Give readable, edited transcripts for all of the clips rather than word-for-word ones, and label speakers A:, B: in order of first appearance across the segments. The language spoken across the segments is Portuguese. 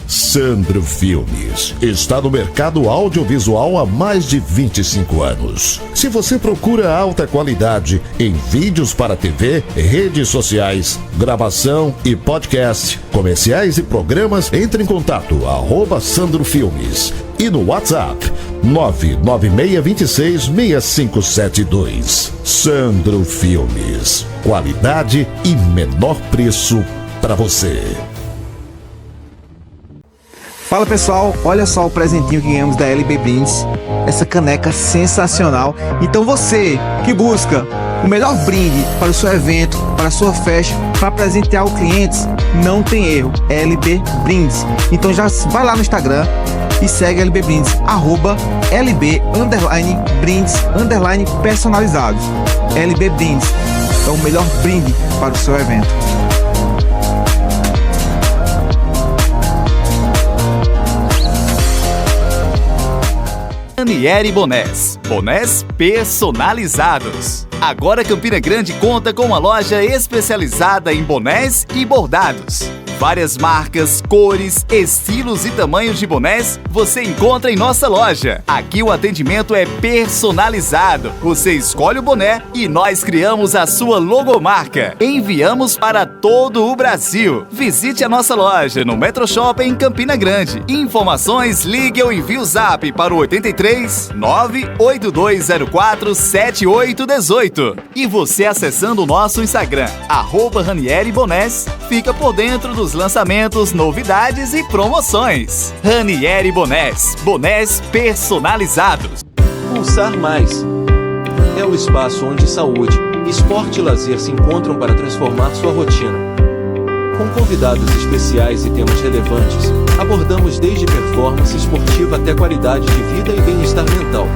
A: Sandro Filmes está no mercado audiovisual há mais de 25 anos. Se você procura alta qualidade em vídeos para TV, redes sociais, gravação e podcast, comerciais e programas, entre em contato @Sandro Filmes e no WhatsApp 996266572. Sandro Filmes, qualidade e menor preço para você.
B: Fala pessoal, olha só o presentinho que ganhamos da LB Brindes, essa caneca sensacional. Então você que busca o melhor brinde para o seu evento, para a sua festa, para presentear os clientes, não tem erro, LB Brindes. Então já vai lá no Instagram e segue LB Brindes, @LB_Brindes_personalizados. LB Brindes é o melhor brinde para o seu evento.
C: Ranieri Bonés. Bonés personalizados. Agora Campina Grande conta com uma loja especializada em bonés e bordados. Várias marcas, cores, estilos e tamanhos de bonés você encontra em nossa loja. Aqui o atendimento é personalizado. Você escolhe o boné e nós criamos a sua logomarca. Enviamos para todo o Brasil. Visite a nossa loja no Metro Shopping em Campina Grande. Informações, ligue ou envie o zap para o 83 98204 7818. E você acessando o nosso Instagram, @Ranieri Bonés, fica por dentro dos lançamentos, novidades e promoções. Ranieri Bonés. Bonés personalizados.
D: Pulsar Mais é o espaço onde saúde, esporte e lazer se encontram para transformar sua rotina. Com convidados especiais e temas relevantes, abordamos desde performance esportiva até qualidade de vida e bem-estar mental.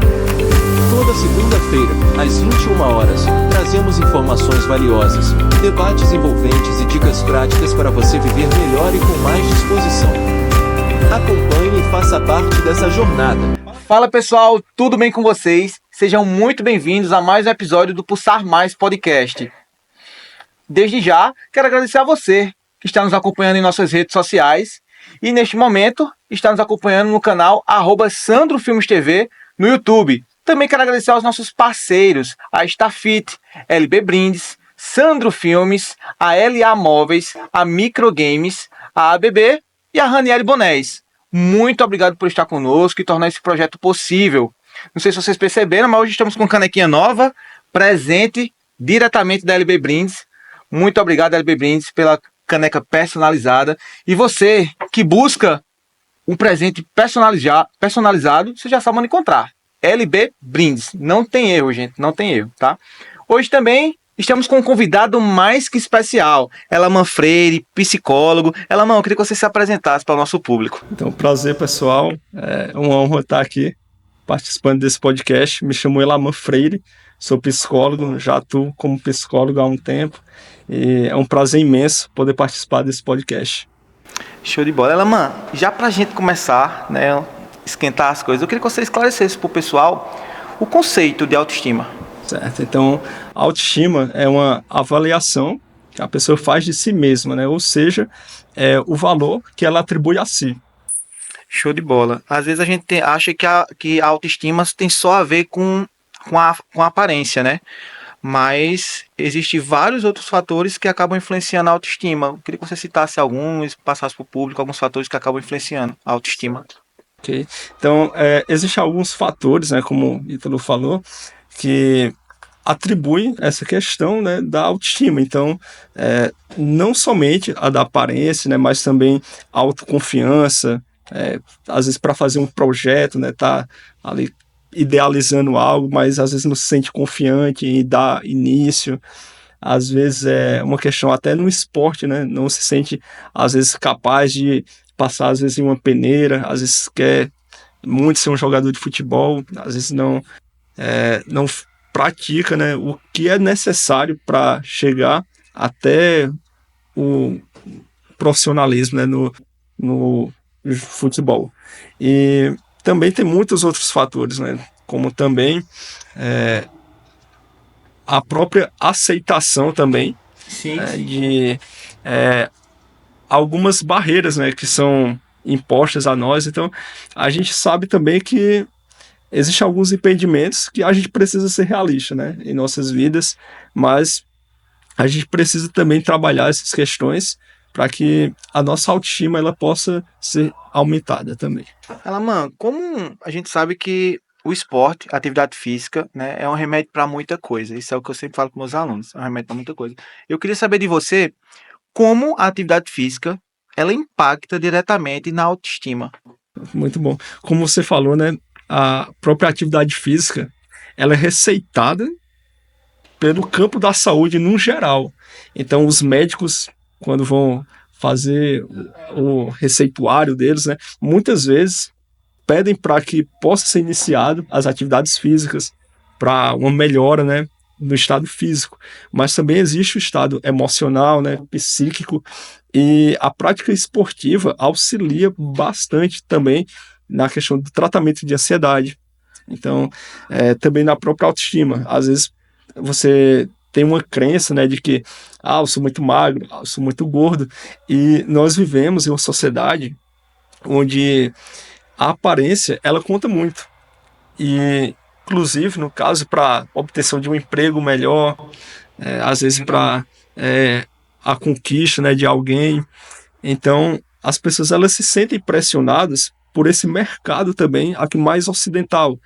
D: Toda segunda-feira, às 21 horas, trazemos informações valiosas, debates envolventes e dicas práticas para você viver melhor e com mais disposição. Acompanhe e faça parte dessa jornada.
B: Fala pessoal, tudo bem com vocês? Sejam muito bem-vindos a mais um episódio do Pulsar Mais Podcast. Desde já, quero agradecer a você que está nos acompanhando em nossas redes sociais e neste momento está nos acompanhando no canal @Sandro Filmes TV no YouTube. Também quero agradecer aos nossos parceiros, a Stafit, LB Brindes, Sandro Filmes, a LA Móveis, a Microgames, a ABB e a Ranieri Bonés. Muito obrigado por estar conosco e tornar esse projeto possível. Não sei se vocês perceberam, mas hoje estamos com canequinha nova, presente diretamente da LB Brindes. Muito obrigado, LB Brindes, pela caneca personalizada. E você que busca um presente personalizado, você já sabe onde encontrar. LB Brindes. Não tem erro, gente. Não tem erro, tá? Hoje também estamos com um convidado mais que especial. Elaman Freire, psicólogo. Elaman, eu queria que você se apresentasse para o nosso público.
E: Então, prazer, pessoal. É uma honra estar aqui participando desse podcast. Me chamo Elaman Freire, sou psicólogo, já atuo como psicólogo há um tempo. E é um prazer imenso poder participar desse podcast.
B: Show de bola. Elaman, já para a gente começar, né, esquentar as coisas, eu queria que você esclarecesse para o pessoal o conceito de autoestima.
E: Certo, então a autoestima é uma avaliação que a pessoa faz de si mesma, né? Ou seja, é o valor que ela atribui a si.
B: Show de bola. Às vezes a gente acha que a autoestima tem só a ver com a aparência, né? Mas existem vários outros fatores que acabam influenciando a autoestima. Eu queria que você citasse alguns, passasse para o público alguns fatores que acabam influenciando a autoestima.
E: Okay. Então, existem alguns fatores, né, como o Ítalo falou, que atribuem essa questão, né, da autoestima. Então, não somente a da aparência, né, mas também a autoconfiança, às vezes para fazer um projeto, né, tá ali idealizando algo, mas às vezes não se sente confiante em dar início. Às vezes é uma questão até no esporte, né, não se sente, às vezes, capaz de passar às vezes em uma peneira, às vezes quer muito ser um jogador de futebol, às vezes não pratica, né, o que é necessário para chegar até o profissionalismo, né, no futebol. E também tem muitos outros fatores, né, como também a própria aceitação também,
B: sim.
E: De algumas barreiras, né, que são impostas a nós. Então, a gente sabe também que existem alguns impedimentos que a gente precisa ser realista, né, em nossas vidas, mas a gente precisa também trabalhar essas questões para que a nossa autoestima ela possa ser aumentada também.
B: Alaman, como a gente sabe que o esporte, a atividade física, né, é um remédio para muita coisa. Isso é o que eu sempre falo com meus alunos, é um remédio para muita coisa. Eu queria saber de você como a atividade física ela impacta diretamente na autoestima.
E: Muito bom. Como você falou, né, a própria atividade física ela é receitada pelo campo da saúde no geral. Então, os médicos, quando vão fazer o receituário deles, né, muitas vezes pedem para que possa ser iniciado as atividades físicas para uma melhora, né, no estado físico. Mas também existe o estado emocional, né, psíquico, e a prática esportiva auxilia bastante também na questão do tratamento de ansiedade. Então, também na própria autoestima. Às vezes você tem uma crença, né, de que eu sou muito magro, eu sou muito gordo, e nós vivemos em uma sociedade onde a aparência ela conta muito. E, inclusive, no caso, para obtenção de um emprego melhor, às vezes para a conquista, né, de alguém. Então, as pessoas elas se sentem pressionadas por esse mercado também, aqui mais ocidental,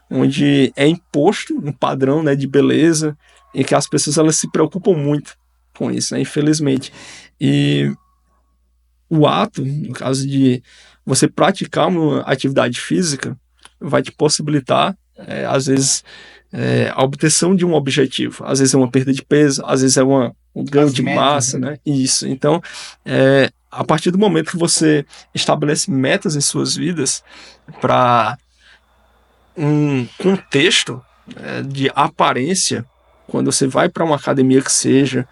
E: onde é imposto um padrão, né, de beleza, em que as pessoas elas se preocupam muito com isso, né, infelizmente. E o ato, no caso de você praticar uma atividade física, vai te possibilitar, às vezes, a obtenção de um objetivo. Às vezes é uma perda de peso, às vezes é um ganho de massa, né? Isso. Então, a partir do momento que você estabelece metas em suas vidas para um contexto de aparência, quando você vai para uma academia que seja,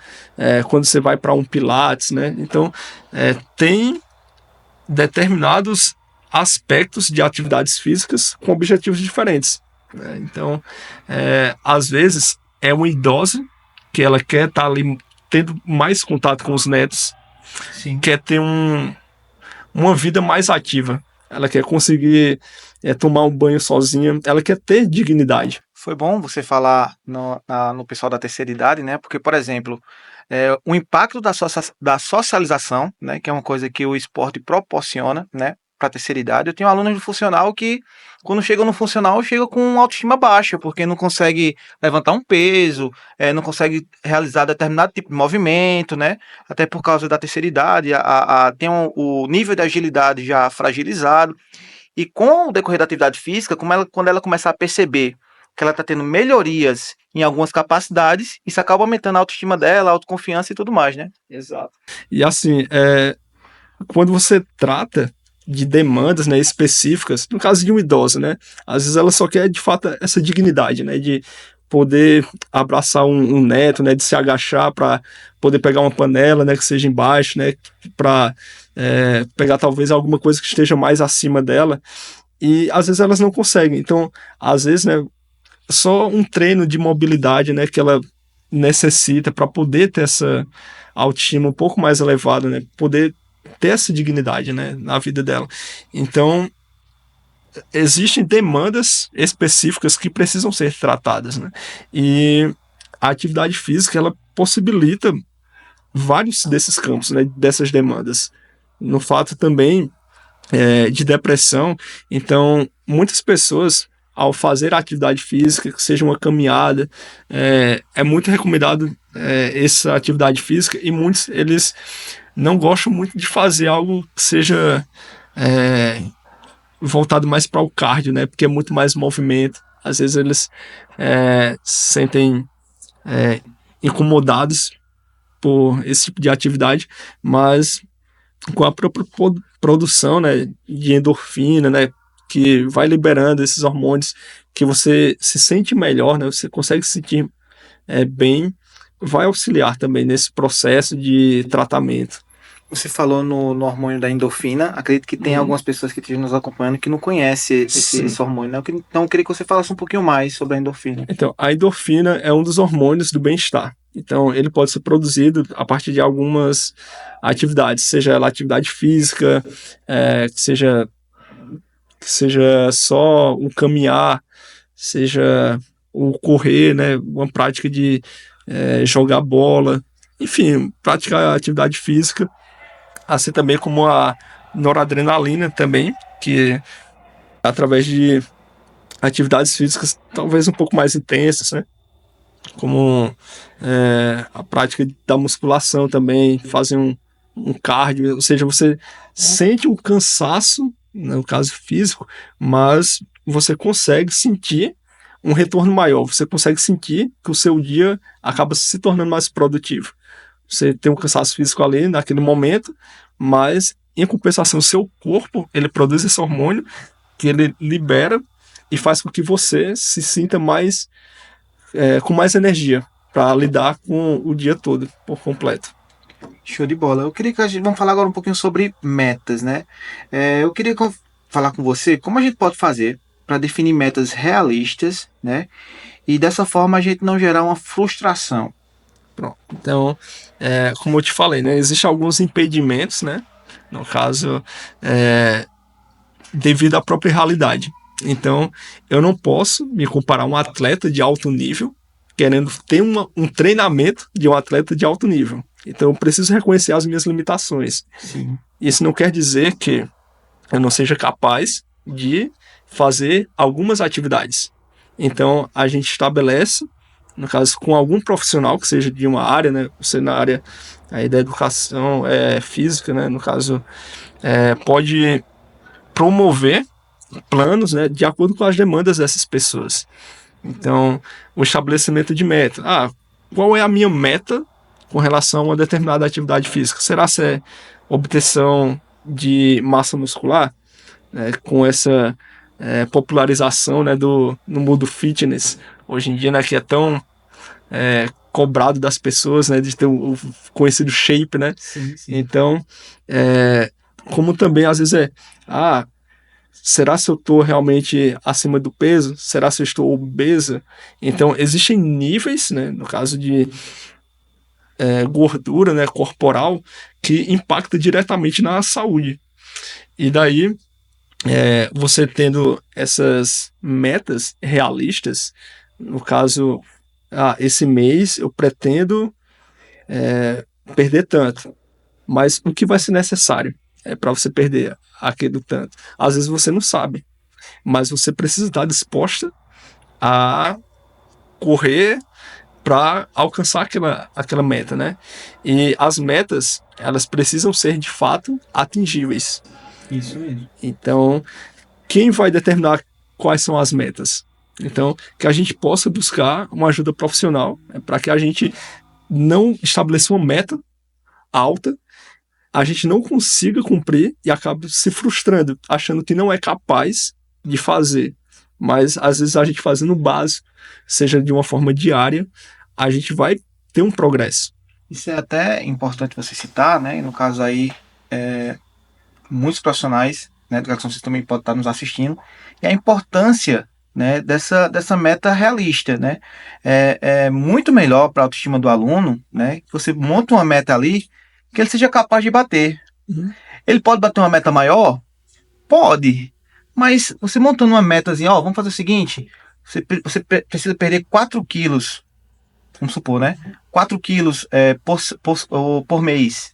E: quando você vai para um pilates, né? Então, tem determinados aspectos de atividades físicas com objetivos diferentes. Então, às vezes, é uma idosa que ela quer estar ali tendo mais contato com os netos,
B: Sim.
E: Quer ter uma vida mais ativa, ela quer conseguir tomar um banho sozinha, ela quer ter dignidade.
B: Foi bom você falar no pessoal da terceira idade, né? Porque, por exemplo, o impacto da socialização, né? Que é uma coisa que o esporte proporciona, né? Para a terceira idade. Eu tenho alunos de funcional que, quando chegam no funcional, chegam com autoestima baixa, porque não consegue levantar um peso, não consegue realizar determinado tipo de movimento, né? Até por causa da terceira idade, tem o nível de agilidade já fragilizado. E com o decorrer da atividade física, quando ela começar a perceber que ela está tendo melhorias em algumas capacidades, isso acaba aumentando a autoestima dela, a autoconfiança e tudo mais, né?
E: Exato. E assim, quando você trata de demandas, né, específicas, no caso de um idoso, né, às vezes ela só quer de fato essa dignidade, né, de poder abraçar um neto, né, de se agachar para poder pegar uma panela, né, que seja embaixo, né, para pegar talvez alguma coisa que esteja mais acima dela, e às vezes elas não conseguem. Então, às vezes, né, só um treino de mobilidade, né, que ela necessita para poder ter essa autoestima um pouco mais elevada, né, poder ter essa dignidade, né, na vida dela. Então, existem demandas específicas que precisam ser tratadas, né, e a atividade física, ela possibilita vários desses campos, né, dessas demandas. No fato também de depressão, então, muitas pessoas, ao fazer atividade física, que seja uma caminhada, é muito recomendado essa atividade física, e muitos, eles não gostam muito de fazer algo que seja voltado mais para o cardio, né? Porque é muito mais movimento. Às vezes eles se sentem incomodados por esse tipo de atividade, mas com a própria produção, né, de endorfina, né, que vai liberando esses hormônios, que você se sente melhor, né, você consegue se sentir bem, vai auxiliar também nesse processo de tratamento.
B: Você falou no hormônio da endorfina. Acredito que tem algumas pessoas que estejam nos acompanhando que não conhecem esse hormônio, né? Então eu queria que você falasse um pouquinho mais sobre a endorfina.
E: Então, a endorfina é um dos hormônios do bem-estar. Então, ele pode ser produzido a partir de algumas atividades, seja ela atividade física, que seja só um caminhar, seja o correr, né, uma prática de jogar bola, enfim, praticar atividade física, assim também como a noradrenalina também, que através de atividades físicas talvez um pouco mais intensas, né, como a prática da musculação também, fazer um cardio, ou seja, você sente um cansaço, no caso físico, mas você consegue sentir um retorno maior, você consegue sentir que o seu dia acaba se tornando mais produtivo. Você tem um cansaço físico ali naquele momento, mas em compensação o seu corpo, ele produz esse hormônio que ele libera e faz com que você se sinta mais com mais energia para lidar com o dia todo por completo.
B: Show de bola. Eu queria que vamos falar agora um pouquinho sobre metas, né? Eu queria falar com você como a gente pode fazer para definir metas realistas, né? E dessa forma a gente não gerar uma frustração.
E: Pronto. Então, como eu te falei, né? Existem alguns impedimentos, né? No caso, devido à própria realidade. Então, eu não posso me comparar a um atleta de alto nível querendo ter um treinamento de um atleta de alto nível. Então, eu preciso reconhecer as minhas limitações.
B: Sim.
E: Isso não quer dizer que eu não seja capaz de fazer algumas atividades. Então, a gente estabelece, no caso, com algum profissional que seja de uma área, né? Você na área aí da educação física, né? No caso, pode promover planos, né, de acordo com as demandas dessas pessoas. Então, o estabelecimento de meta. Qual é a minha meta com relação a uma determinada atividade física? Será que é obtenção de massa muscular? Com essa popularização, né, no mundo fitness, hoje em dia, né, que é tão cobrado das pessoas, né, de ter o conhecido shape, né?
B: Sim.
E: Então, como também às vezes será se eu estou realmente acima do peso? Será se eu estou obesa? Então, existem níveis, né, no caso de gordura, né, corporal, que impacta diretamente na saúde. E daí, você tendo essas metas realistas, no caso, esse mês eu pretendo perder tanto, mas o que vai ser necessário para você perder aquele tanto? Às vezes você não sabe, mas você precisa estar disposta a correr para alcançar aquela meta, né? E as metas, elas precisam ser de fato atingíveis.
B: Isso mesmo.
E: Então, quem vai determinar quais são as metas? Então, que a gente possa buscar uma ajuda profissional para que a gente não estabeleça uma meta alta, a gente não consiga cumprir e acabe se frustrando, achando que não é capaz de fazer. Mas, às vezes, a gente fazendo o básico, seja de uma forma diária, a gente vai ter um progresso.
B: Isso é até importante você citar, né? E no caso aí, muitos profissionais, né, de educação física também podem estar nos assistindo, e a importância, né, dessa meta realista, né? É muito melhor para a autoestima do aluno, né, que você monta uma meta ali que ele seja capaz de bater.
E: Uhum.
B: Ele pode bater uma meta maior? Pode. Mas você montando uma meta assim, vamos fazer o seguinte, você precisa perder 4 quilos, vamos supor, né? 4 quilos por mês.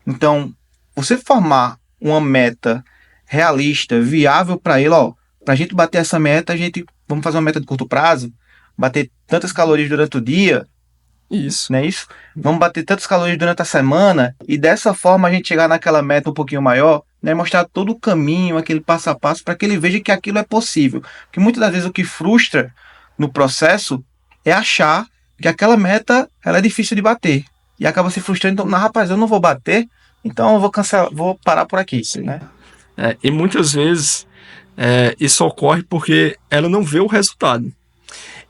B: Então, você formar uma meta realista, viável para ele, para a gente bater essa meta, vamos fazer uma meta de curto prazo, bater tantas calorias durante o dia.
E: Isso.
B: Não é isso? Vamos bater tantas calorias durante a semana e dessa forma a gente chegar naquela meta um pouquinho maior, né? Mostrar todo o caminho, aquele passo a passo, para que ele veja que aquilo é possível. Porque muitas das vezes o que frustra no processo é achar que aquela meta ela é difícil de bater. E acaba se frustrando, então, rapaz, eu não vou bater, então eu vou cancelar, vou parar por aqui.
E: Sim.
B: Né?
E: E muitas vezes isso ocorre porque ela não vê o resultado.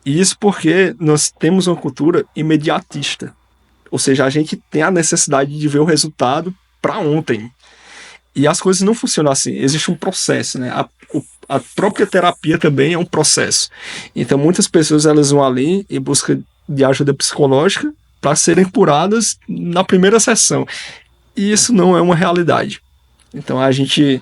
E: E isso porque nós temos uma cultura imediatista. Ou seja, a gente tem a necessidade de ver o resultado para ontem. E as coisas não funcionam assim. Existe um processo, né? A própria terapia também é um processo. Então, muitas pessoas elas vão ali em busca de ajuda psicológica para serem curadas na primeira sessão. E isso não é uma realidade. Então a gente,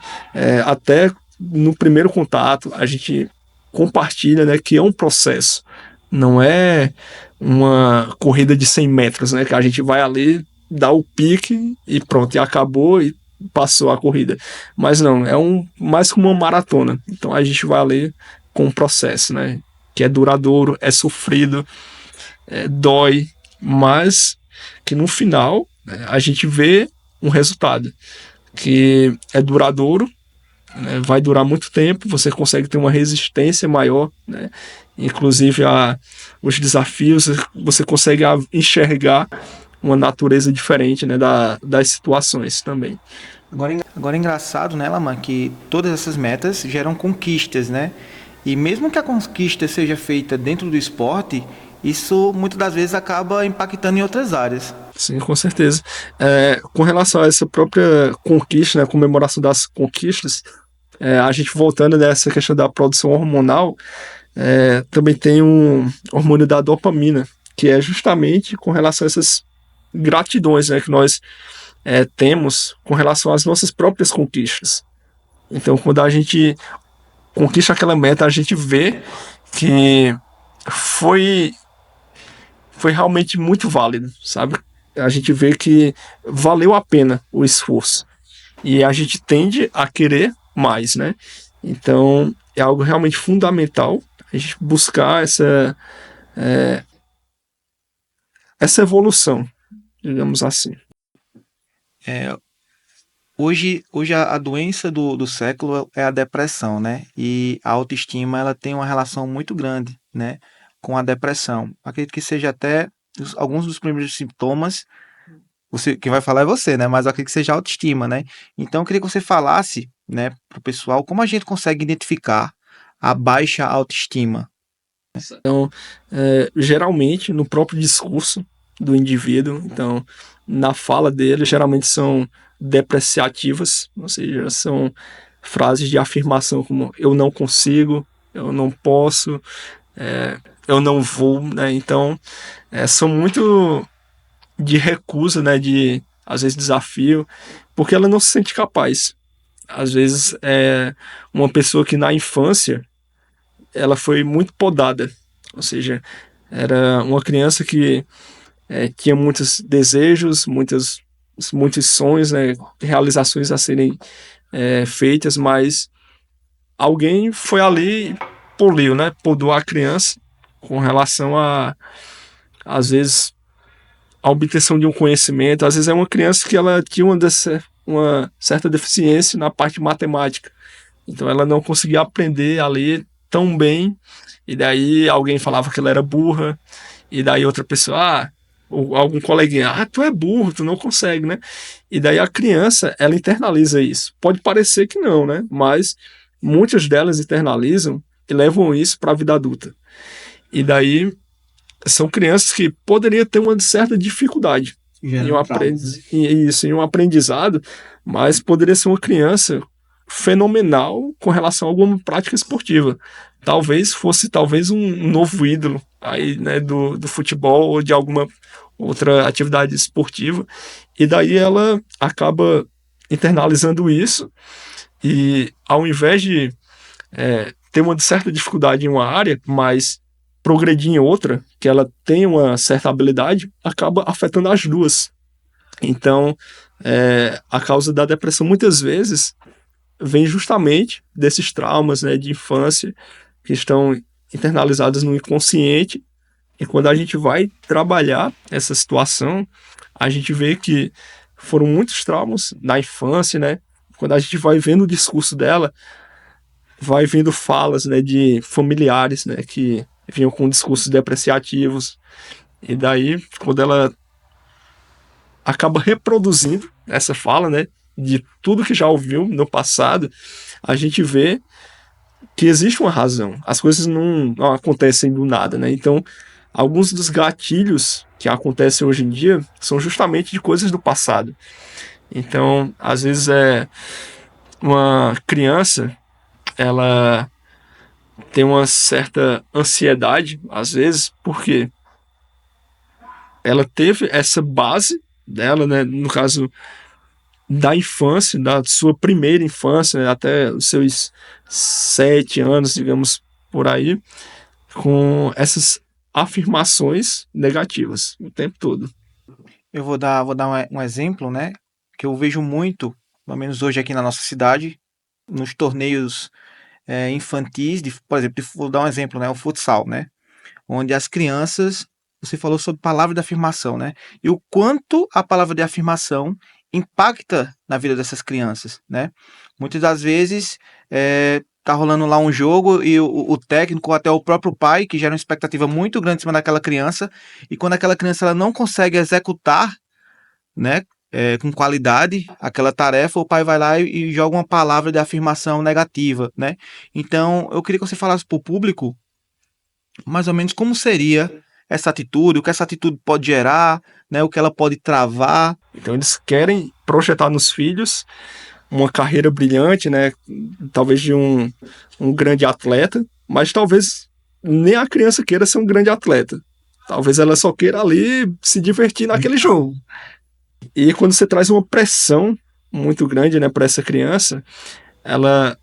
E: até no primeiro contato, a gente compartilha, né, que é um processo. Não é uma corrida de 100 metros, né, que a gente vai ali, dá o pique e pronto, e acabou e passou a corrida. Mas não, é mais como uma maratona. Então a gente vai ali com um processo, né, que é duradouro, é sofrido, dói, mas que no final, né, a gente vê um resultado que é duradouro, né, vai durar muito tempo, você consegue ter uma resistência maior, né, inclusive os desafios, você consegue enxergar uma natureza diferente, né, das situações também.
B: Agora é engraçado, né, Laman, que todas essas metas geram conquistas, né? E mesmo que a conquista seja feita dentro do esporte, isso muitas das vezes acaba impactando em outras áreas.
E: Sim, com certeza. Com relação a essa própria conquista, né, a comemoração das conquistas, a gente voltando nessa questão da produção hormonal, também tem um hormônio da dopamina, que é justamente com relação a essas gratidões, né, que nós temos com relação às nossas próprias conquistas. Então, quando a gente conquista aquela meta, a gente vê que foi realmente muito válido, sabe? A gente vê que valeu a pena o esforço. E a gente tende a querer mais, né? Então, é algo realmente fundamental a gente buscar essa evolução, digamos assim.
B: Hoje a doença do século é a depressão, né? E a autoestima ela tem uma relação muito grande, né, com a depressão. Acredito que seja até alguns dos primeiros sintomas. Quem vai falar é você, né? Mas eu acredito que seja a autoestima, né? Então eu queria que você falasse, né, para o pessoal como a gente consegue identificar a baixa autoestima.
E: Então, geralmente no próprio discurso do indivíduo, então na fala dele, geralmente são depreciativas, ou seja, são frases de afirmação como eu não consigo, eu não posso, eu não vou, né? Então, são muito de recusa, né? De às vezes desafio, porque ela não se sente capaz. Às vezes é uma pessoa que na infância ela foi muito podada, ou seja, era uma criança que tinha muitos desejos, muitos sonhos, né, realizações a serem feitas, mas alguém foi ali e poliu, né, podou a criança com relação às vezes, a obtenção de um conhecimento. Às vezes é uma criança que ela tinha uma certa deficiência na parte matemática, então ela não conseguia aprender a ler tão bem, e daí alguém falava que ela era burra, e daí outra pessoa, ou algum coleguinha, tu é burro, tu não consegue, né? E daí a criança, ela internaliza isso. Pode parecer que não, né? Mas muitas delas internalizam e levam isso para a vida adulta. E daí são crianças que poderiam ter uma certa dificuldade em um aprendizado, mas poderia ser uma criança fenomenal com relação a alguma prática esportiva. Talvez fosse um novo ídolo aí, né, do futebol ou de alguma outra atividade esportiva, e daí ela acaba internalizando isso, e ao invés de ter uma certa dificuldade em uma área, mas progredir em outra, que ela tem uma certa habilidade, acaba afetando as duas. Então, a causa da depressão muitas vezes vem justamente desses traumas, né, de infância que estão internalizados no inconsciente, e quando a gente vai trabalhar essa situação, a gente vê que foram muitos traumas na infância, né? Quando a gente vai vendo o discurso dela, vai vendo falas, né, de familiares, né, que vinham com discursos depreciativos, e daí, quando ela acaba reproduzindo essa fala, né, de tudo que já ouviu no passado, a gente vê que existe uma razão. As coisas não acontecem do nada, né? Então, alguns dos gatilhos que acontecem hoje em dia são justamente de coisas do passado. Então, às vezes uma criança, ela tem uma certa ansiedade, às vezes, por quê? ela teve essa base dela, né, no caso da infância, da sua primeira infância, né, até os seus 7 anos, digamos, por aí, com essas afirmações negativas o tempo todo.
B: Eu vou dar um exemplo, né? Que eu vejo muito, pelo menos hoje aqui na nossa cidade, nos torneios infantis, por exemplo, vou dar um exemplo, né? O futsal, né? Onde as crianças, você falou sobre palavra de afirmação, né? E o quanto a palavra de afirmação impacta na vida dessas crianças, né? Muitas das vezes tá rolando lá um jogo e o técnico ou até o próprio pai, que gera uma expectativa muito grande em cima daquela criança, e quando aquela criança ela não consegue executar, né, com qualidade aquela tarefa, o pai vai lá e joga uma palavra de afirmação negativa, né? Então, eu queria que você falasse para o público mais ou menos como seria essa atitude, o que essa atitude pode gerar, né, o que ela pode travar.
E: Então eles querem projetar nos filhos uma carreira brilhante, né? Talvez de um grande atleta, mas talvez nem a criança queira ser um grande atleta. Talvez ela só queira ali se divertir naquele jogo. E quando você traz uma pressão muito grande, né, para essa criança, ela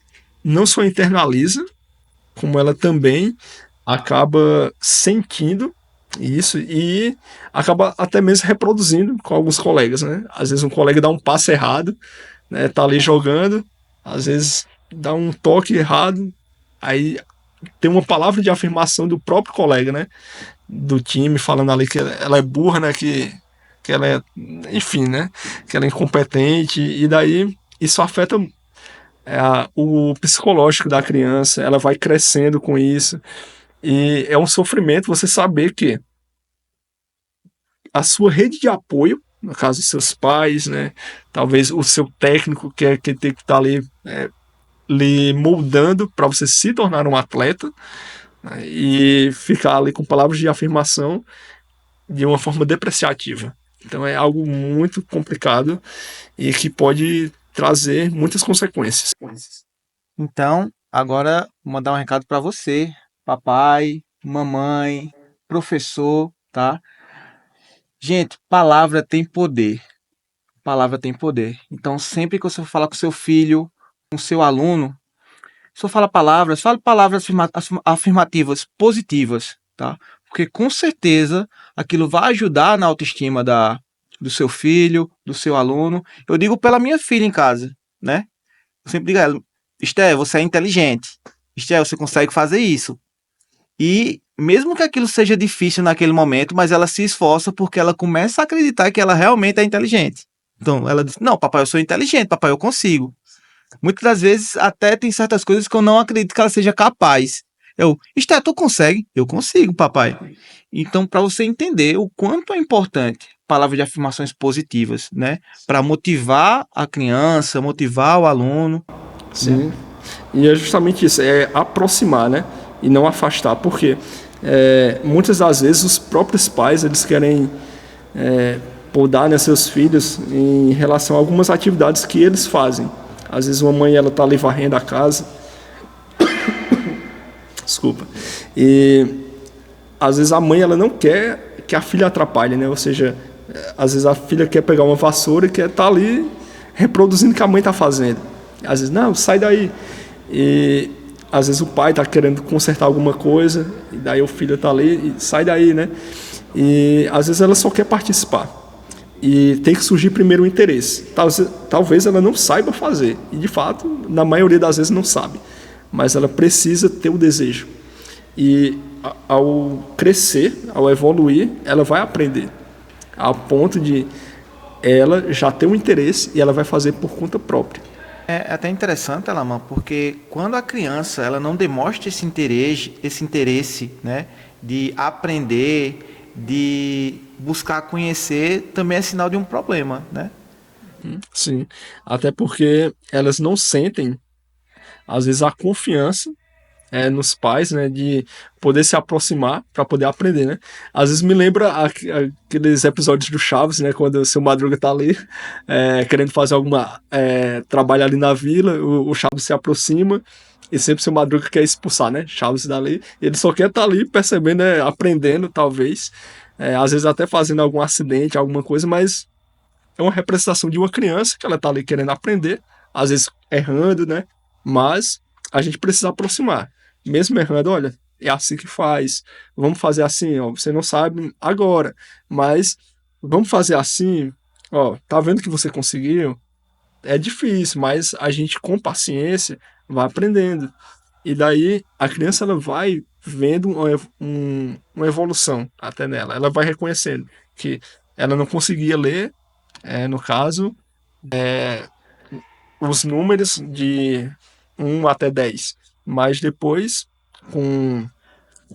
E: não só internaliza, como ela também acaba sentindo isso e acaba até mesmo reproduzindo com alguns colegas, né? Às vezes um colega dá um passe errado, né? Tá ali jogando, às vezes dá um toque errado, aí tem uma palavra de afirmação do próprio colega, né? Do time, falando ali que ela é burra, né? Que ela é, enfim, né? Que ela é incompetente, e daí isso afeta o psicológico da criança, ela vai crescendo com isso, e é um sofrimento você saber que a sua rede de apoio, no caso dos seus pais, né, talvez o seu técnico que tem que estar ali lhe moldando para você se tornar um atleta, né, e ficar ali com palavras de afirmação de uma forma depreciativa. Então é algo muito complicado e que pode trazer muitas consequências.
B: Então, agora vou mandar um recado para você, papai, mamãe, professor, tá? Gente, palavra tem poder. Palavra tem poder. Então, sempre que você for falar com seu filho, com seu aluno, se for falar palavras, fale palavras afirmativas, positivas, tá? Porque com certeza aquilo vai ajudar na autoestima do seu filho, do seu aluno. Eu digo pela minha filha em casa, né? Eu sempre digo a ela: Esté, você é inteligente. Esté, você consegue fazer isso. E mesmo que aquilo seja difícil naquele momento, mas ela se esforça porque ela começa a acreditar que ela realmente é inteligente. Então, ela diz: não, papai, eu sou inteligente, papai, eu consigo. Muitas das vezes, até tem certas coisas que eu não acredito que ela seja capaz. Esté, tu consegue? Eu consigo, papai. Então, para você entender o quanto é importante palavras de afirmações positivas, né? Para motivar a criança, motivar o aluno.
E: Sim. Né? E é justamente isso, é aproximar, né? E não afastar, porque muitas das vezes os próprios pais eles querem podar, né, seus filhos em relação a algumas atividades que eles fazem. Às vezes uma mãe ela tá ali varrendo a casa, desculpa, e às vezes a mãe ela não quer que a filha atrapalhe, né? Ou seja, às vezes a filha quer pegar uma vassoura e quer estar ali reproduzindo o que a mãe está fazendo. Às vezes, não, sai daí. E às vezes o pai está querendo consertar alguma coisa, e daí o filho está ali e sai daí, né? E às vezes ela só quer participar. E tem que surgir primeiro o interesse. Talvez ela não saiba fazer. E de fato, na maioria das vezes não sabe. Mas ela precisa ter o desejo. E ao crescer, ao evoluir, ela vai aprender. Ao ponto de ela já ter um interesse e ela vai fazer por conta própria.
B: É até interessante, Alamã, porque quando a criança ela não demonstra esse interesse, né, de aprender, de buscar conhecer, também é sinal de um problema, né?
E: Sim, até porque elas não sentem, às vezes, a confiança nos pais, né, de poder se aproximar para poder aprender, né? Às vezes me lembra aqueles episódios do Chaves, né, quando o seu Madruga tá ali querendo fazer alguma trabalho ali na vila, o Chaves se aproxima e sempre o seu Madruga quer expulsar, né, Chaves dali. Ele só quer estar ali percebendo, né, aprendendo talvez, às vezes até fazendo algum acidente, alguma coisa, mas é uma representação de uma criança que ela tá ali querendo aprender, às vezes errando, né? Mas a gente precisa aproximar. Mesmo errando, olha, é assim que faz. Vamos fazer assim, ó. Você não sabe agora, mas vamos fazer assim, ó. Tá vendo que você conseguiu? É difícil, mas a gente com paciência vai aprendendo. E daí a criança ela vai vendo uma evolução até nela. Ela vai reconhecendo que ela não conseguia ler, no caso, os números de 1 até 10. Mas depois, com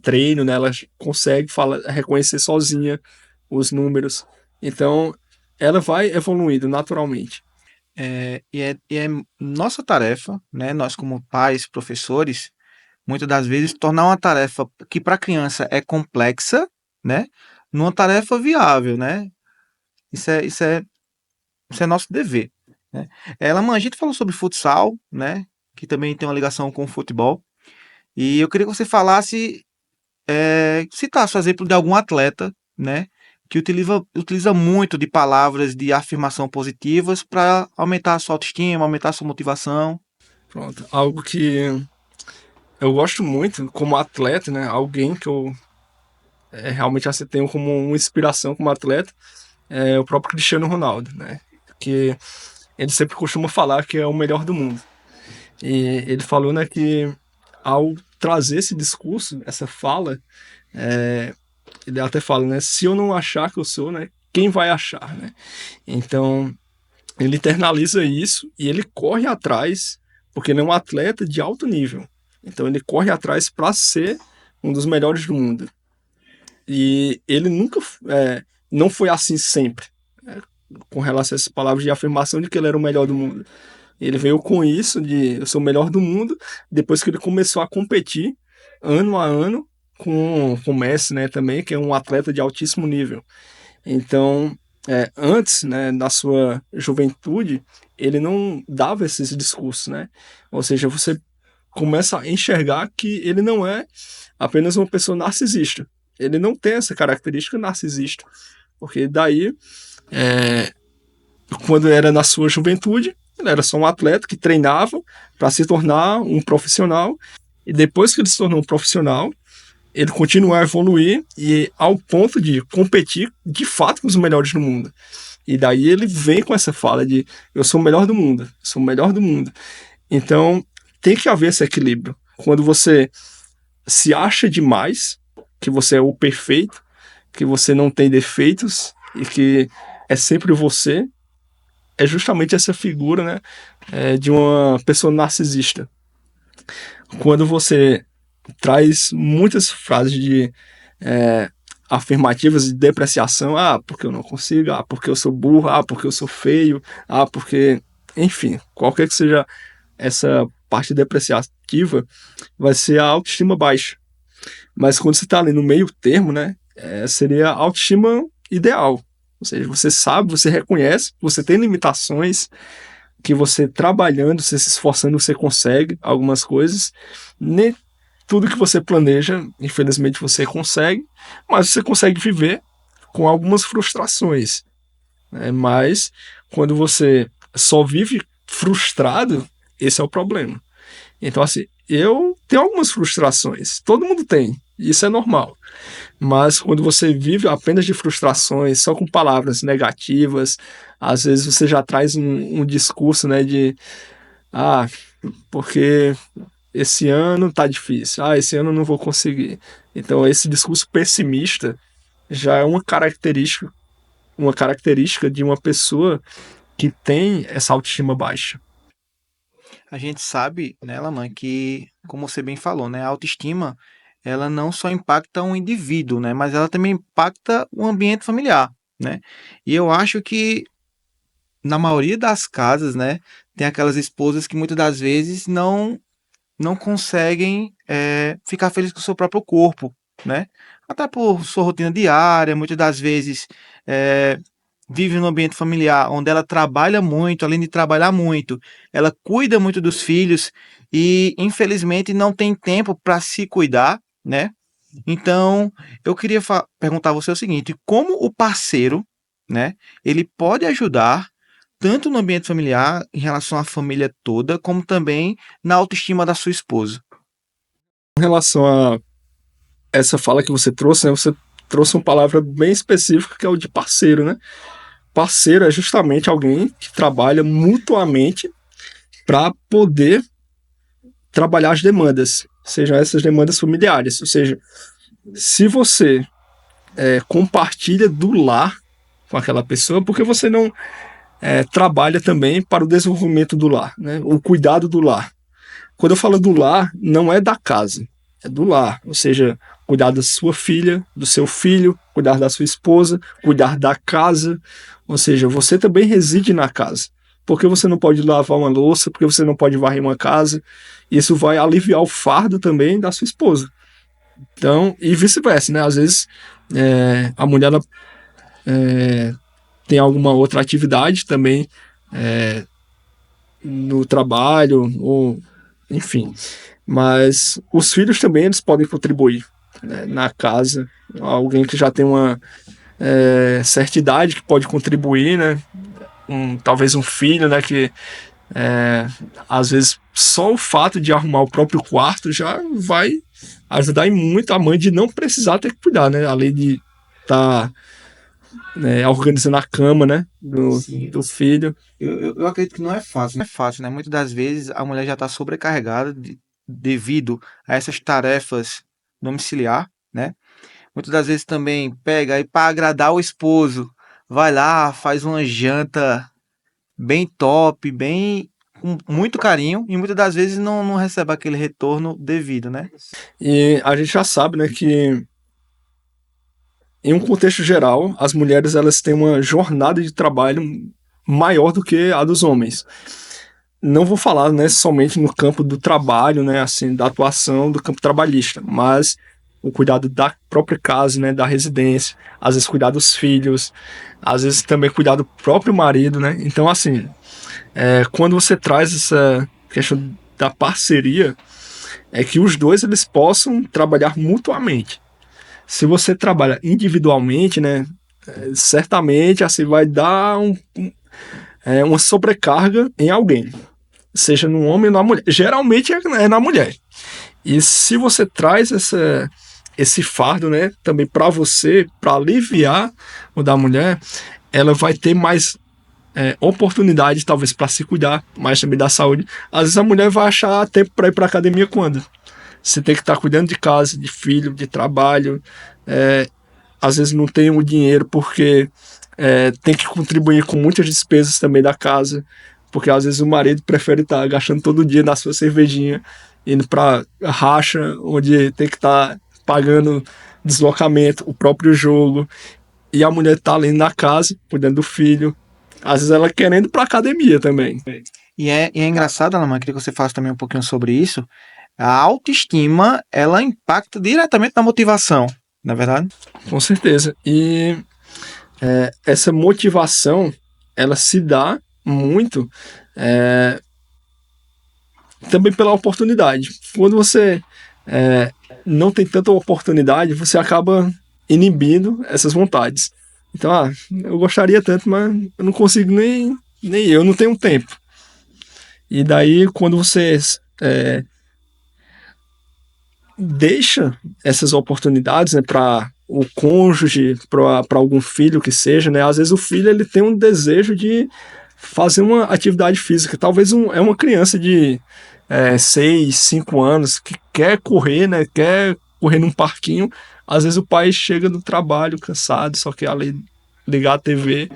E: treino, né, ela consegue reconhecer sozinha os números. Então, ela vai evoluindo naturalmente.
B: E é nossa tarefa, né? Nós como pais, professores, muitas das vezes tornar uma tarefa que para a criança é complexa, né? Numa tarefa viável, né? Isso é nosso dever, né? Laman, a gente falou sobre futsal, né? Que também tem uma ligação com o futebol. E eu queria que você falasse, citasse o exemplo de algum atleta, né? Que utiliza muito de palavras de afirmação positivas para aumentar a sua autoestima, aumentar a sua motivação.
E: Pronto. Algo que eu gosto muito como atleta, né? Alguém que eu realmente assim, tenho como uma inspiração como atleta é o próprio Cristiano Ronaldo, né? Que ele sempre costuma falar que é o melhor do mundo. E ele falou, né, que ao trazer esse discurso, essa fala, ele até fala, né, se eu não achar que eu sou, né, quem vai achar, né? Então, ele internaliza isso e ele corre atrás, porque ele é um atleta de alto nível. Então, ele corre atrás para ser um dos melhores do mundo. E ele nunca, não foi assim sempre, né, com relação a essas palavras de afirmação de que ele era o melhor do mundo. Ele veio com isso de eu sou o melhor do mundo, depois que ele começou a competir ano a ano com o Messi, né, também, que é um atleta de altíssimo nível. Então, antes, né, na sua juventude, ele não dava esses discursos, né? Ou seja, você começa a enxergar que ele não é apenas uma pessoa narcisista. Ele não tem essa característica narcisista, porque daí, quando era na sua juventude, ele era só um atleta que treinava para se tornar um profissional, e depois que ele se tornou um profissional, ele continua a evoluir e ao ponto de competir de fato com os melhores do mundo. E daí ele vem com essa fala de eu sou o melhor do mundo, sou o melhor do mundo. Então tem que haver esse equilíbrio. Quando você se acha demais, que você é o perfeito, que você não tem defeitos e que é sempre você, é justamente essa figura, né, de uma pessoa narcisista. Quando você traz muitas frases de afirmativas de depreciação, porque eu não consigo, porque eu sou burro, porque eu sou feio, porque, enfim, qualquer que seja essa parte depreciativa, vai ser a autoestima baixa. Mas quando você está ali no meio termo, né, seria a autoestima ideal. Ou seja, você sabe, você reconhece, você tem limitações, que você trabalhando, você se esforçando, você consegue algumas coisas. Nem tudo que você planeja, infelizmente, você consegue, mas você consegue viver com algumas frustrações, né? Mas quando você só vive frustrado, esse é o problema. Então, assim, eu tenho algumas frustrações, todo mundo tem, isso é normal. Mas quando você vive apenas de frustrações, só com palavras negativas, às vezes você já traz um discurso, né, de porque esse ano tá difícil, esse ano eu não vou conseguir. Então esse discurso pessimista já é uma característica de uma pessoa que tem essa autoestima baixa.
B: A gente sabe, né, Laman, que, como você bem falou, né, a autoestima, ela não só impacta um indivíduo, né, mas ela também impacta o ambiente familiar, né? E eu acho que na maioria das casas, né, tem aquelas esposas que muitas das vezes não não conseguem ficar felizes com o seu próprio corpo, né? Até por sua rotina diária, muitas das vezes vive num ambiente familiar onde ela trabalha muito, além de trabalhar muito, ela cuida muito dos filhos e, infelizmente, não tem tempo para se cuidar, né? Então, eu queria perguntar a você o seguinte: como o parceiro, né, ele pode ajudar tanto no ambiente familiar, em relação à família toda, como também na autoestima da sua esposa?
E: Com relação a essa fala que você trouxe, né, você trouxe uma palavra bem específica que é o de parceiro, né? Parceiro é justamente alguém que trabalha mutuamente para poder trabalhar as demandas, sejam essas demandas familiares. Ou seja, se você compartilha do lar com aquela pessoa, porque você não trabalha também para o desenvolvimento do lar, né? O cuidado do lar. Quando eu falo do lar, não é da casa, é do lar. Ou seja, cuidar da sua filha, do seu filho, cuidar da sua esposa, cuidar da casa. Ou seja, você também reside na casa. Porque você não pode lavar uma louça, porque você não pode varrer uma casa. Isso vai aliviar o fardo também da sua esposa. Então, e vice-versa, né? Às vezes a mulher ela, tem alguma outra atividade também no trabalho, ou enfim. Mas os filhos também eles podem contribuir, né, na casa. Alguém que já tem uma certa idade que pode contribuir, né? Talvez um filho, né, que às vezes só o fato de arrumar o próprio quarto já vai ajudar muito a mãe de não precisar ter que cuidar, né? Além de estar organizando a cama, né, do filho.
B: Eu acredito que não é fácil. Não é fácil, né? Muitas das vezes a mulher já está sobrecarregada devido a essas tarefas domiciliar, né? Muitas das vezes também pega e para agradar o esposo, vai lá, faz uma janta bem top, bem com muito carinho, e muitas das vezes não recebe aquele retorno devido, né?
E: E a gente já sabe, né, que em um contexto geral, as mulheres elas têm uma jornada de trabalho maior do que a dos homens. Não vou falar, né, somente no campo do trabalho, né, assim, da atuação do campo trabalhista, mas o cuidado da própria casa, né, da residência, às vezes cuidar dos filhos, às vezes também cuidar do próprio marido, né. Então, assim, quando você traz essa questão da parceria, é que os dois eles possam trabalhar mutuamente. Se você trabalha individualmente, né, certamente assim vai dar uma sobrecarga em alguém, seja no homem ou na mulher. Geralmente é na mulher. E se você traz esse fardo, né, também para você, para aliviar o da mulher, ela vai ter mais oportunidade, talvez, para se cuidar, mais também da saúde. Às vezes a mulher vai achar tempo para ir para academia quando? Você tem que estar cuidando de casa, de filho, de trabalho. Às vezes não tem o dinheiro porque tem que contribuir com muitas despesas também da casa, porque às vezes o marido prefere estar gastando todo dia na sua cervejinha, indo para racha, onde tem que estar pagando deslocamento, o próprio jogo, e a mulher está ali na casa, cuidando do filho, às vezes ela querendo ir para academia também.
B: E é engraçado, Alamã, queria que você falasse também um pouquinho sobre isso. A autoestima, ela impacta diretamente na motivação, não é verdade?
E: Com certeza. E essa motivação, ela se dá muito também pela oportunidade. Quando você não tem tanta oportunidade, você acaba inibindo essas vontades. Então, eu gostaria tanto, mas eu não consigo nem eu não tenho tempo. E daí, quando você deixa essas oportunidades, né, para o cônjuge, para algum filho que seja, né, às vezes o filho ele tem um desejo de fazer uma atividade física. Talvez é uma criança de 6, 5 anos que quer correr, né, quer correr num parquinho. Às vezes o pai chega do trabalho cansado, só quer ali ligar a TV,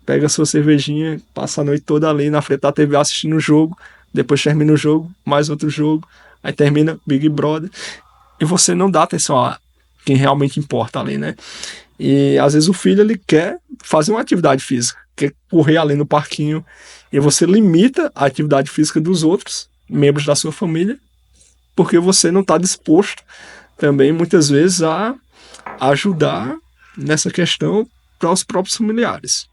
E: pega a sua cervejinha, passa a noite toda ali na frente da TV assistindo o jogo, depois termina o jogo, mais outro jogo, aí termina Big Brother, e você não dá atenção a quem realmente importa ali, né? E às vezes o filho ele quer fazer uma atividade física, quer correr ali no parquinho, e você limita a atividade física dos outros membros da sua família porque você não está disposto também, muitas vezes, a ajudar nessa questão para os próprios familiares.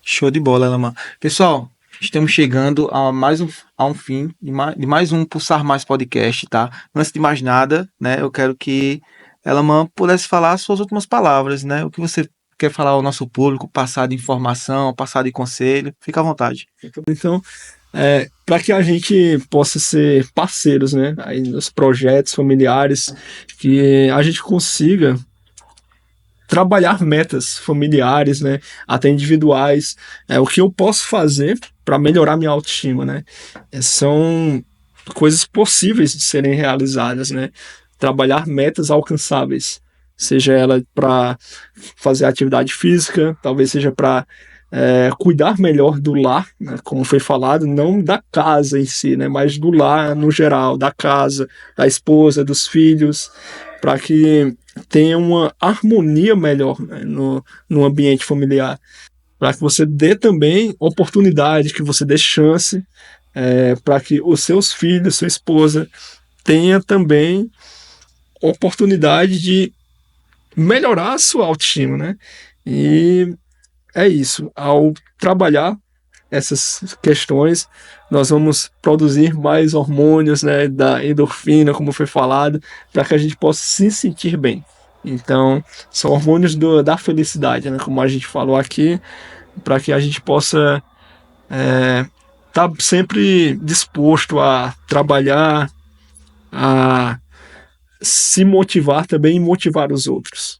B: Show de bola, Elaman. Pessoal, estamos chegando a um fim de mais um Pulsar Mais Podcast, tá? Antes de mais nada, né, eu quero que Elaman pudesse falar as suas últimas palavras, né? O que você quer falar ao nosso público, passar de informação, passar de conselho, fica à vontade.
E: Então, para que a gente possa ser parceiros, né, aí nos projetos familiares, que a gente consiga trabalhar metas familiares, né, até individuais, o que eu posso fazer para melhorar minha autoestima, né, são coisas possíveis de serem realizadas, né, trabalhar metas alcançáveis, seja ela para fazer atividade física, talvez seja para cuidar melhor do lar, né, como foi falado, não da casa em si, né, mas do lar no geral, da casa, da esposa, dos filhos, para que tenha uma harmonia melhor, né, no ambiente familiar, para que você dê também oportunidade, que você dê chance para que os seus filhos, sua esposa, tenha também oportunidade de melhorar a sua autoestima, né? E é isso. Ao trabalhar essas questões, nós vamos produzir mais hormônios, né, da endorfina, como foi falado, para que a gente possa se sentir bem. Então, são hormônios da felicidade, né, como a gente falou aqui, para que a gente possa estar sempre disposto a trabalhar, a se motivar também e motivar os outros.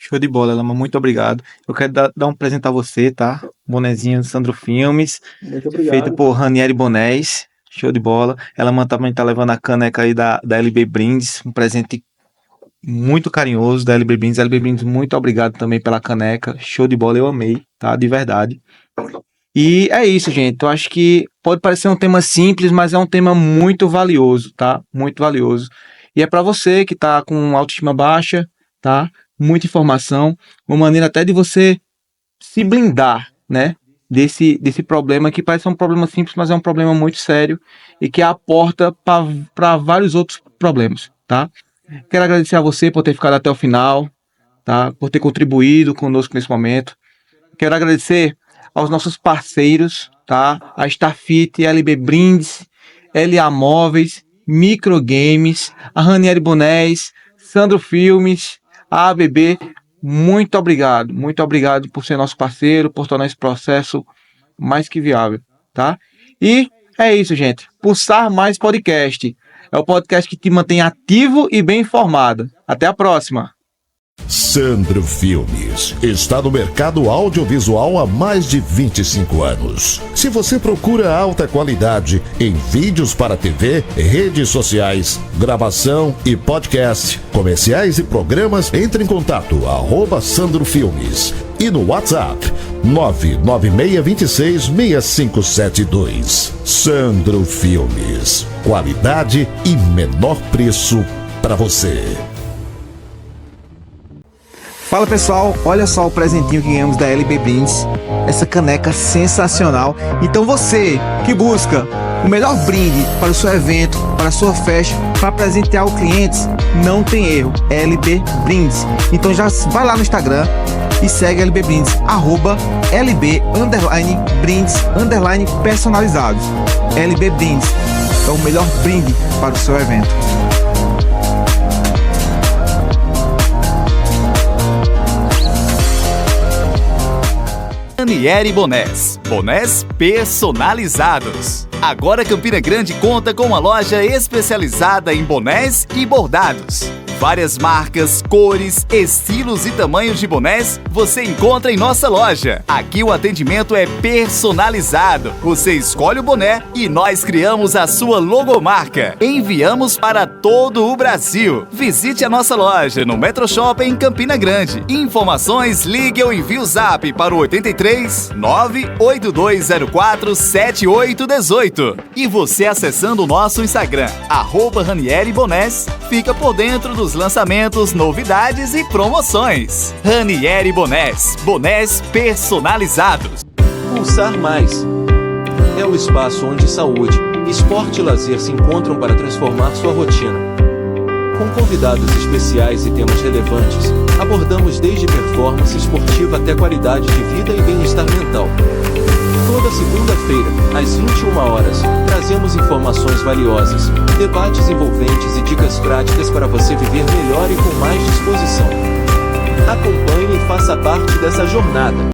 B: Show de bola, Elaman, muito obrigado. Eu quero dar um presente a você, tá? Bonezinho do Sandro Filmes,
E: Muito obrigado.
B: feito por Ranieri Bonés. Show de bola. Elaman também tá levando a caneca aí da LB Brindes, um presente muito carinhoso da LB Brindes. LB Brindes, muito obrigado também pela caneca. Show de bola, eu amei, tá? De verdade. E é isso, gente. Eu acho que pode parecer um tema simples, mas é um tema muito valioso, tá? Muito valioso. E é para você que tá com autoestima baixa, tá? Muita informação, uma maneira até de você se blindar, né? Desse problema que parece um problema simples, mas é um problema muito sério e que é a porta para vários outros problemas, tá? Quero agradecer a você por ter ficado até o final, tá? Por ter contribuído conosco nesse momento. Quero agradecer aos nossos parceiros, tá? A Starfit, LB Brindes, LA Móveis, Microgames, a Ranieri Bonés, Sandro Filmes, a ABB. Muito obrigado por ser nosso parceiro, por tornar esse processo mais que viável, tá? E é isso, gente. Pulsar Mais Podcast. É o podcast que te mantém ativo e bem informado. Até a próxima.
A: Sandro Filmes está no mercado audiovisual há mais de 25 anos. Se você procura alta qualidade em vídeos para TV, redes sociais, gravação e podcast, comerciais e programas, entre em contato @Sandro Filmes e no WhatsApp 996266572. Sandro Filmes, qualidade e menor preço para você.
B: Fala pessoal, olha só o presentinho que ganhamos da LB Brindes, essa caneca sensacional. Então você que busca o melhor brinde para o seu evento, para a sua festa, para presentear os clientes, não tem erro, é LB Brindes. Então já vai lá no Instagram e segue LB Brindes, @LB_Brindes_personalizados. LB Brindes é o melhor brinde para o seu evento.
C: Ranieri Bonés. Bonés personalizados. Agora Campina Grande conta com uma loja especializada em bonés e bordados. Várias marcas, cores, estilos e tamanhos de bonés você encontra em nossa loja. Aqui o atendimento é personalizado. Você escolhe o boné e nós criamos a sua logomarca. Enviamos para todo o Brasil. Visite a nossa loja no Metro Shopping em Campina Grande. Informações, ligue ou envie o zap para o 83 98204 7818. E você acessando o nosso Instagram, @Ranieri Bonés, fica por dentro dos lançamentos, novidades e promoções. Ranieri Bonés. Bonés personalizados.
D: Pulsar Mais é o espaço onde saúde, esporte e lazer se encontram para transformar sua rotina. Com convidados especiais e temas relevantes, abordamos desde performance esportiva até qualidade de vida e bem-estar mental. Toda segunda-feira, às 21 horas, trazemos informações valiosas, debates envolventes e dicas práticas para você viver melhor e com mais disposição. Acompanhe e faça parte dessa jornada.